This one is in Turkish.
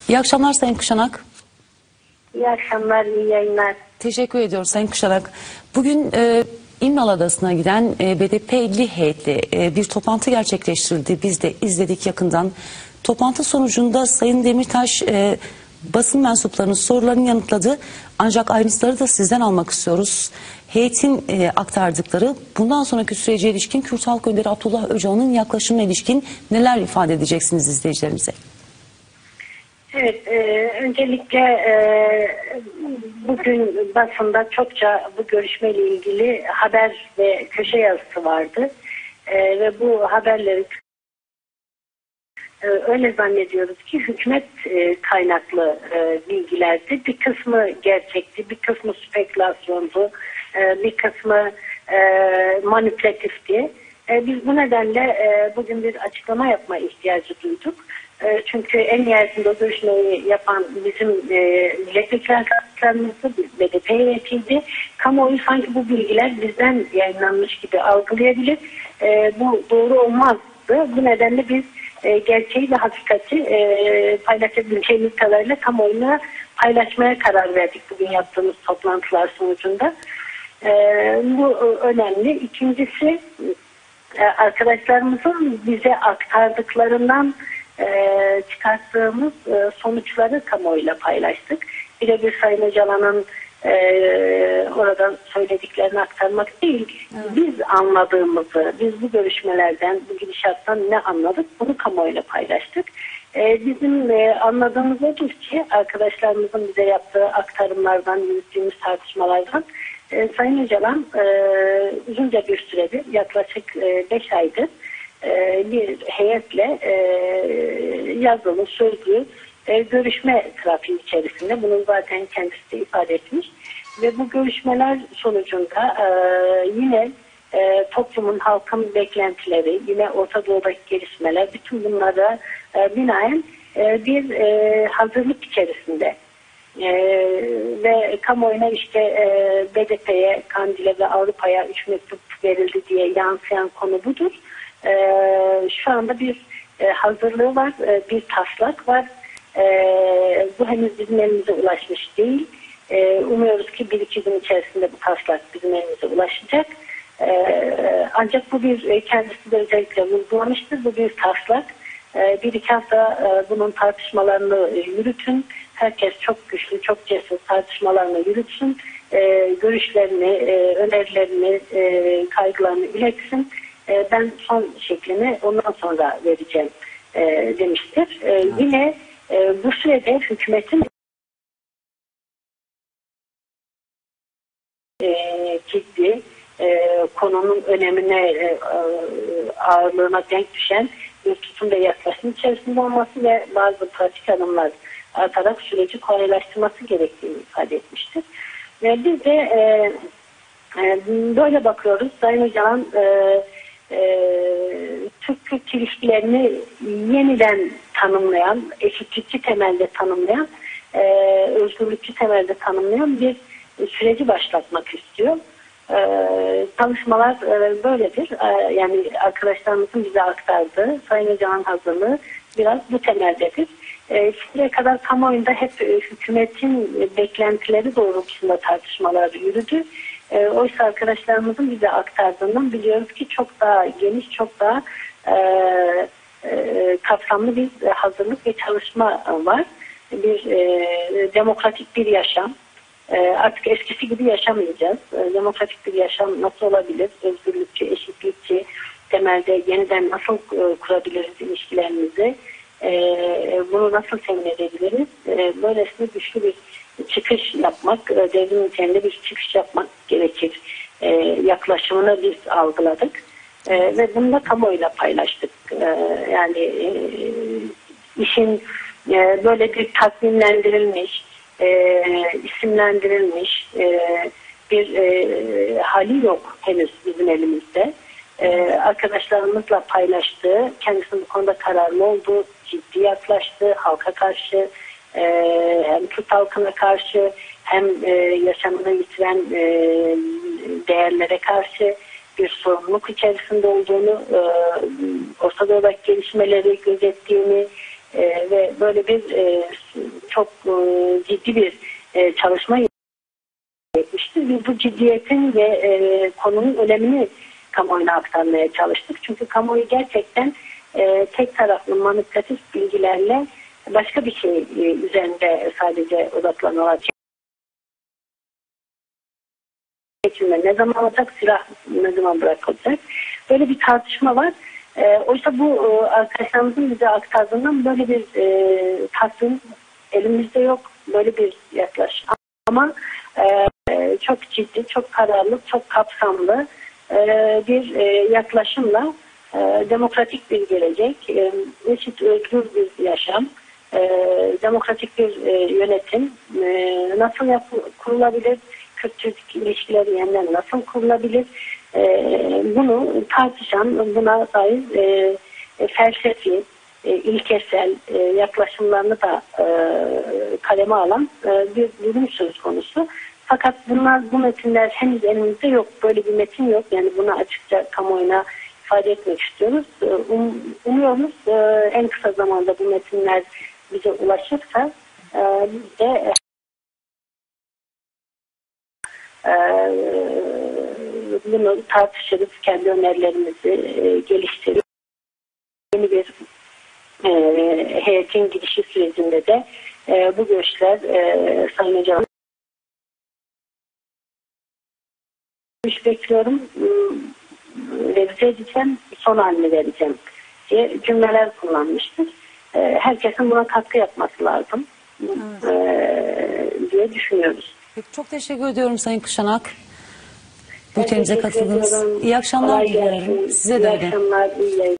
İyi akşamlar Sayın Kuşanak. İyi akşamlar, iyi yayınlar. Teşekkür ediyoruz Sayın Kuşanak. Bugün İmralı Adası'na giden BDP 50 heyetle bir toplantı gerçekleştirildi. Biz de izledik yakından. Toplantı sonucunda Sayın Demirtaş basın mensuplarının sorularını yanıtladı. Ancak ayrıntıları da sizden almak istiyoruz. Heyetin aktardıkları bundan sonraki sürece ilişkin Kürt Halk Önderi Abdullah Öcalan'ın yaklaşımına ilişkin neler ifade edeceksiniz izleyicilerimize? Evet, öncelikle bugün basında çokça bu görüşmeyle ilgili haber ve köşe yazısı vardı. Ve bu haberleri öyle zannediyoruz ki hükümet kaynaklı bilgilerdi. Bir kısmı gerçekti, bir kısmı spekülasyondu, bir kısmı manipülatifti. Biz bu nedenle bugün bir açıklama yapma ihtiyacı duyduk. Çünkü en nihayetinde o görüşmeyi yapan bizim milletvekili arkadaşlarımızdı, BDP heyetiydi. Kamuoyu sanki bu bilgiler bizden yayınlanmış gibi algılayabilir. Bu doğru olmazdı. Bu nedenle biz gerçeği ve hakikati paylaşabileceğimiz kadarıyla kamuoyuna paylaşmaya karar verdik bugün yaptığımız toplantılar sonucunda. Bu önemli. İkincisi, arkadaşlarımızın bize aktardıklarından çıkarttığımız sonuçları kamuoyuyla paylaştık. Birebir Sayın Öcalan'ın oradan söylediklerini aktarmak değil, biz anladığımızı, biz bu görüşmelerden, bu gidişattan ne anladık bunu kamuoyuyla paylaştık. Bizim anladığımız odur ki arkadaşlarımızın bize yaptığı aktarımlardan, yürüttüğümüz tartışmalardan Sayın Öcalan uzunca bir süredir, yaklaşık 5 aydır bir heyetle yazılı, sözlü görüşme trafiği içerisinde. Bunu zaten kendisi de ifade etmiş. Ve bu görüşmeler sonucunda yine toplumun, halkın beklentileri, yine Orta Doğu'daki gelişmeler, bütün bunlara binaen bir hazırlık içerisinde. Ve kamuoyuna işte BDP'ye, Kandil'e ve Avrupa'ya 3 mektup verildi diye yansıyan konu budur. Şu anda bir hazırlığı var, bir taslak var. Bu henüz bizim elimize ulaşmış değil. Umuyoruz ki 1-2 gün içerisinde bu taslak bizim elimize ulaşacak. Ancak bu bir, kendisi de özellikle vurgulamıştır, bu bir taslak. 1-2 hafta bunun tartışmalarını yürütün. Herkes çok güçlü, çok cesur tartışmalarını yürütsün. Görüşlerini, önerilerini, kaygılarını iletsin. Ben son şeklini ondan sonra vereceğim demiştir. Yine bu sürede hükümetin ciddi konunun önemine, ağırlığına denk düşen bir tutum ve yaklaşım içerisinde olması ve bazı pratik adımlar atarak süreci kolaylaştırması gerektiğini ifade etmiştir. Biz de böyle bakıyoruz. Sayın Öcalan Türk-Kürt ilişkilerini yeniden tanımlayan, eşitlikçi temelde tanımlayan, özgürlükçü temelde tanımlayan bir süreci başlatmak istiyor. Çalışmalar böyledir. Yani arkadaşlarımızın bize aktardığı Sayın Öcalan hazırlığı biraz bu temeldedir. Şimdiye kadar kamuoyunda hep hükümetin beklentileri doğrultusunda tartışmalar yürüdü. Oysa arkadaşlarımızın bize aktardığından biliyoruz ki çok daha geniş, çok daha kapsamlı bir hazırlık ve çalışma var. Bir demokratik bir yaşam. Artık eskisi gibi yaşamayacağız. Demokratik bir yaşam nasıl olabilir? Özgürlükçü, eşitlikçi temelde yeniden nasıl kurabiliriz ilişkilerimizi? Bunu nasıl temin edebiliriz? Böylesine güçlü bir çıkış yapmak, devrim niteliğinde bir çıkış yapmak gerekir. Yaklaşımını biz algıladık. Ve bunu da kamuoyuyla paylaştık. Yani işin böyle bir takvimlendirilmiş, isimlendirilmiş bir hali yok henüz bizim elimizde. Arkadaşlarımızla paylaştığı, kendisinin bu konuda kararlı olduğu, ciddi yaklaştığı, halka karşı, hem Türk halkına karşı hem yaşamını yitiren değerlere karşı bir sorumluluk içerisinde olduğunu, Orta Doğu'daki gelişmeleri gözettiğini, ve böyle bir çok ciddi bir çalışma yapmıştır. Biz bu ciddiyetin ve konunun önemini kamuoyuna aktarmaya çalıştık. Çünkü kamuoyu gerçekten tek taraflı manipülatif bilgilerle başka bir şey üzerinde sadece odaklanıyorlar. Seçimler ne zaman olacak, silah ne zaman bırakılacak? Böyle bir tartışma var. Oysa bu arkadaşlarımızın bize aktardığından böyle bir takvim elimizde yok. Böyle bir yaklaşım. Ama çok ciddi, çok kararlı, çok kapsamlı bir yaklaşımla demokratik bir gelecek, eşit özgür bir yaşam, demokratik bir yönetim nasıl kurulabilir, Kürt-Türk ilişkileri yeniden nasıl kurulabilir, bunu tartışan, buna dair felsefi, ilkesel yaklaşımlarını da kaleme alan bir durum söz konusu. Fakat bu metinler henüz elimizde yok. Böyle bir metin yok. Yani bunu açıkça kamuoyuna ifade etmek istiyoruz. Umuyoruz en kısa zamanda bu metinler bize ulaşırsa biz de bunu tartışırız, kendi önerilerimizi geliştiririz. Yeni bir heyetin gidişi sürecinde de bu görüşler Sayın Hocam bekliyorum, revize edeceğim, son halini vereceğim diye cümleler kullanmıştır. Herkesin buna katkı yapması lazım diye düşünüyoruz. Çok teşekkür ediyorum Sayın Kuşanak. Bültenimize katıldınız. İyi akşamlar diliyorum. Size de öyle. İyi akşamlar, iyi yayınlar.